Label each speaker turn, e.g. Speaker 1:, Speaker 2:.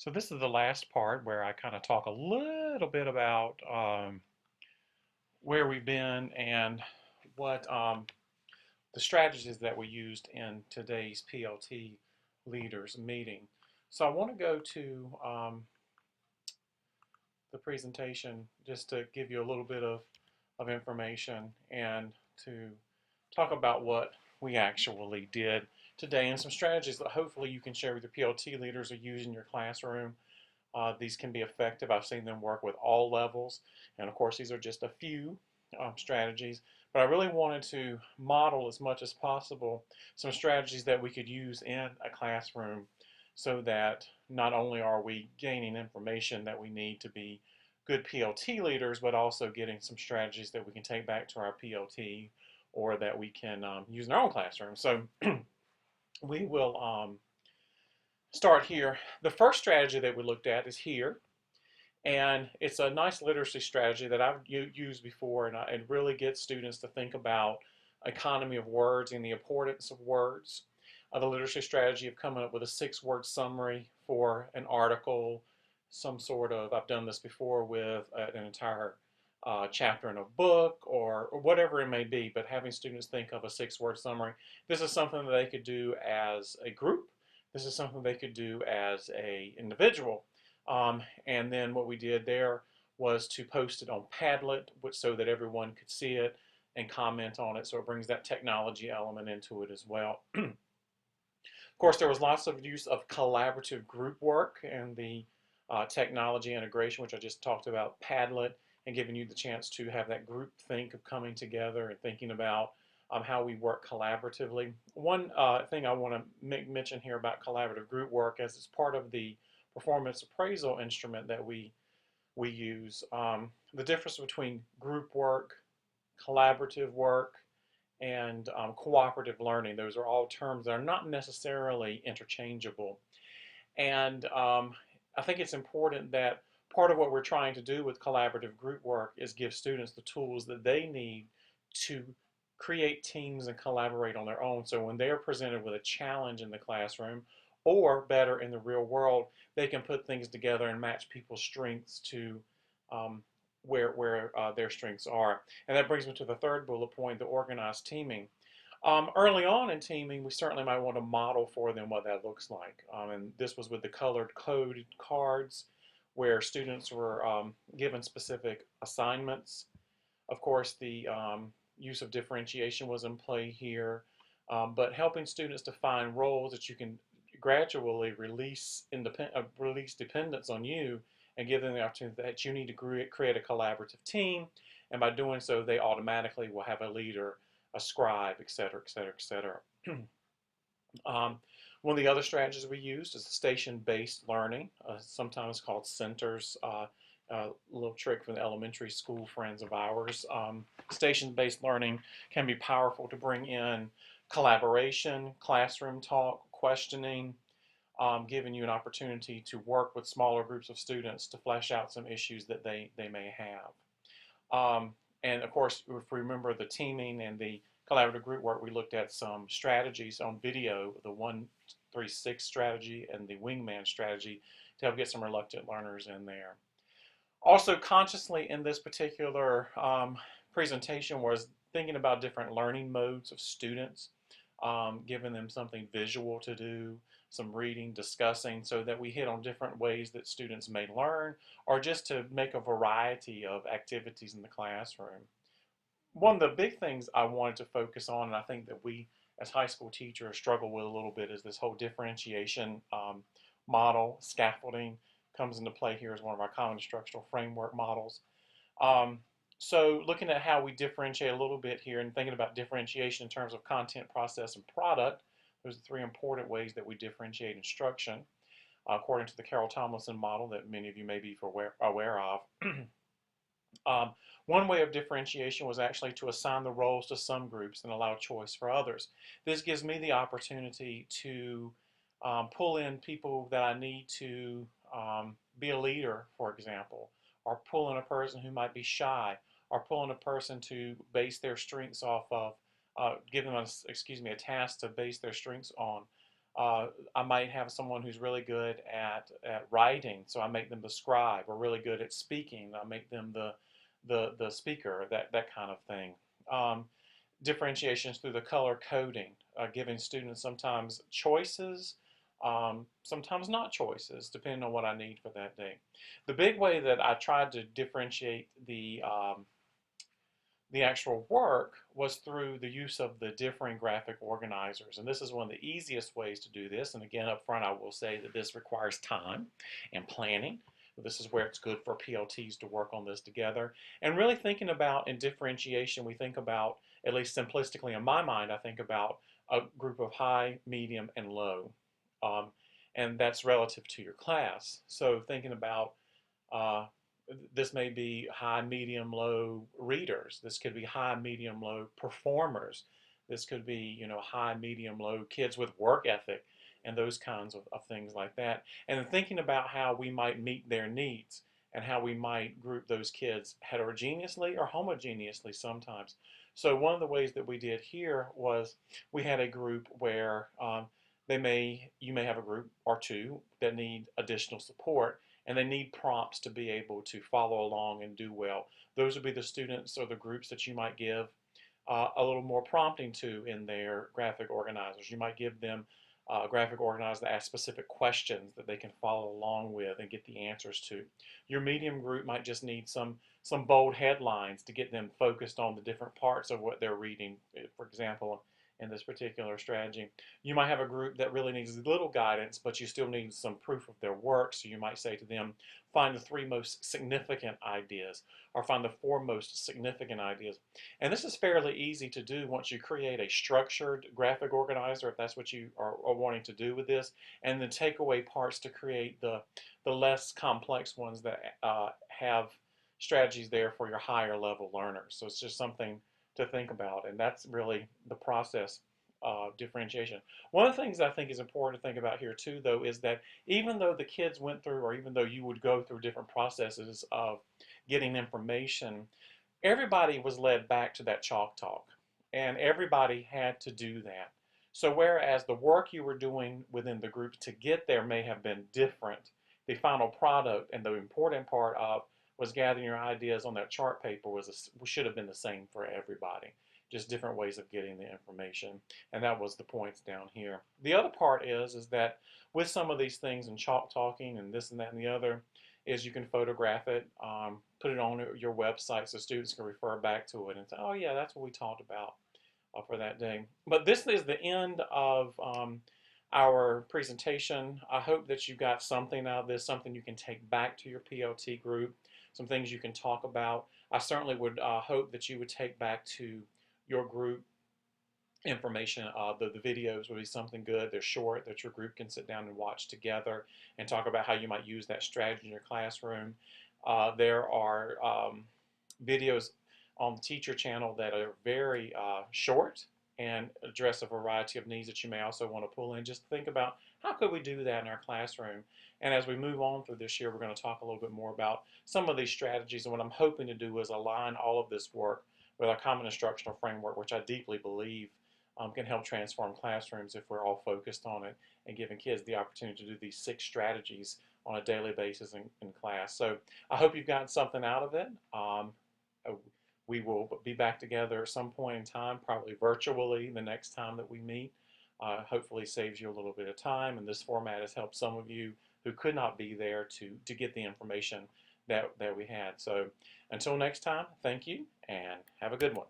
Speaker 1: So this is the last part where I kind of talk a little bit about where we've been and what the strategies that we used in today's PLT leaders meeting. So I want to go to the presentation just to give you a little bit of information and to talk about what we actually did today and some strategies that hopefully you can share with your PLT leaders or use in your classroom. These can be effective. I've seen them work with all levels. And of course, these are just a few strategies. But I really wanted to model as much as possible some strategies that we could use in a classroom so that not only are we gaining information that we need to be good PLT leaders, but also getting some strategies that we can take back to our PLT or that we can use in our own classroom. So we will start here. The first strategy that we looked at is here. And it's a nice literacy strategy that I've used before, and it really gets students to think about economy of words and the importance of words. The literacy strategy of coming up with a 6-word summary for an article, some sort of, I've done this before with an entire chapter in a book or whatever it may be, but having students think of a 6-word summary. This is something that they could do as a group. This is something they could do as an individual. And then what we did there was to post it on Padlet so that everyone could see it and comment on it. So it brings that technology element into it as well. Of course, there was lots of use of collaborative group work and the technology integration, which I just talked about, Padlet, and giving you the chance to have that group think of coming together and thinking about how we work collaboratively. One thing I want to mention here about collaborative group work, as it's part of the performance appraisal instrument that we use. The difference between group work, collaborative work, and cooperative learning. Those are all terms that are not necessarily interchangeable. And I think it's important that part of what we're trying to do with collaborative group work is give students the tools that they need to create teams and collaborate on their own. So when they're presented with a challenge in the classroom, or better in the real world, they can put things together and match people's strengths to where their strengths are. And that brings me to the third bullet point, the organized teaming. Early on in teaming, we certainly might want to model for them what that looks like. And this was with the colored coded cards where students were given specific assignments. Of course, the use of differentiation was in play here, but helping students to find roles that you can gradually release dependence on you and give them the opportunity that you need to create a collaborative team. And by doing so, they automatically will have a leader, a scribe, et cetera, et cetera, et cetera. One of the other strategies we used is station-based learning, sometimes called centers. A little trick from the elementary school friends of ours. Station-based learning can be powerful to bring in collaboration, classroom talk, questioning, giving you an opportunity to work with smaller groups of students to flesh out some issues that they may have. And of course, if we remember the teaming and the collaborative group work, we looked at some strategies on video, the 1-3-6 strategy and the wingman strategy to help get some reluctant learners in there. Also, consciously in this particular presentation was thinking about different learning modes of students, giving them something visual to do, some reading, discussing, so that we hit on different ways that students may learn, or just to make a variety of activities in the classroom. One of the big things I wanted to focus on, and I think that we as high school teachers struggle with a little bit, is this whole differentiation model. Scaffolding comes into play here as one of our common instructional framework models. So looking at how we differentiate a little bit here and thinking about differentiation in terms of content, process, and product, those are 3 important ways that we differentiate instruction, according to the Carroll Tomlinson model that many of you may be aware of. One way of differentiation was actually to assign the roles to some groups and allow choice for others. This gives me the opportunity to pull in people that I need to be a leader, for example, or pull in a person who might be shy, or pull in a person to base their strengths off of, give them a task to base their strengths on. I might have someone who's really good at writing, so I make them the scribe, or really good at speaking, I make them the speaker, that kind of thing. Um, Differentiations through the color coding, giving students sometimes choices, sometimes not choices, depending on what I need for that day. The big way that I tried to differentiate the actual work was through the use of the differing graphic organizers. And this is one of the easiest ways to do this. And again, up front, I will say that this requires time and planning. This is where it's good for PLTs to work on this together. And really thinking about in differentiation, we think about, at least simplistically in my mind, I think about a group of high, medium, and low. Um, and that's relative to your class. So thinking about uh, this may be high, medium, low readers. This could be high, medium, low performers. This could be, high, medium, low kids with work ethic and those kinds of things like that. And then thinking about how we might meet their needs and how we might group those kids heterogeneously or homogeneously sometimes. So one of the ways that we did here was we had a group where you may have a group or two that need additional support, and they need prompts to be able to follow along and do well. Those would be the students or the groups that you might give a little more prompting to in their graphic organizers. You might give them a graphic organizer that asks specific questions that they can follow along with and get the answers to. Your medium group might just need some bold headlines to get them focused on the different parts of what they're reading. For example, in this particular strategy, you might have a group that really needs little guidance, but you still need some proof of their work. So you might say to them, find the 3 most significant ideas, or find the 4 most significant ideas. And this is fairly easy to do once you create a structured graphic organizer, if that's what you are wanting to do with this, and then take away parts to create the less complex ones that have strategies there for your higher level learners. So it's just something to think about, and that's really the process of differentiation. One of the things I think is important to think about here too, though, is that even though the kids went through, or even though you would go through different processes of getting information, everybody was led back to that chalk talk, and everybody had to do that. So whereas the work you were doing within the group to get there may have been different, the final product and the important part of was gathering your ideas on that chart paper should have been the same for everybody, just different ways of getting the information. And that was the points down here. The other part is that with some of these things and chalk talking and this and that and the other, is you can photograph it, put it on your website so students can refer back to it and say, oh yeah, that's what we talked about for that day. But this is the end of our presentation. I hope that you got something out of this, something you can take back to your PLT group, some things you can talk about. I certainly would hope that you would take back to your group information. The videos would be something good. They're short, that your group can sit down and watch together and talk about how you might use that strategy in your classroom. There are videos on the teacher channel that are very short and address a variety of needs that you may also want to pull in. Just think about how could we do that in our classroom. And as we move on through this year, we're going to talk a little bit more about some of these strategies. And what I'm hoping to do is align all of this work with our common instructional framework, which I deeply believe can help transform classrooms if we're all focused on it and giving kids the opportunity to do these 6 strategies on a daily basis in class. So I hope you've gotten something out of it. We will be back together at some point in time, probably virtually the next time that we meet. Hopefully saves you a little bit of time, and this format has helped some of you who could not be there to get the information that we had. So until next time, thank you and have a good one.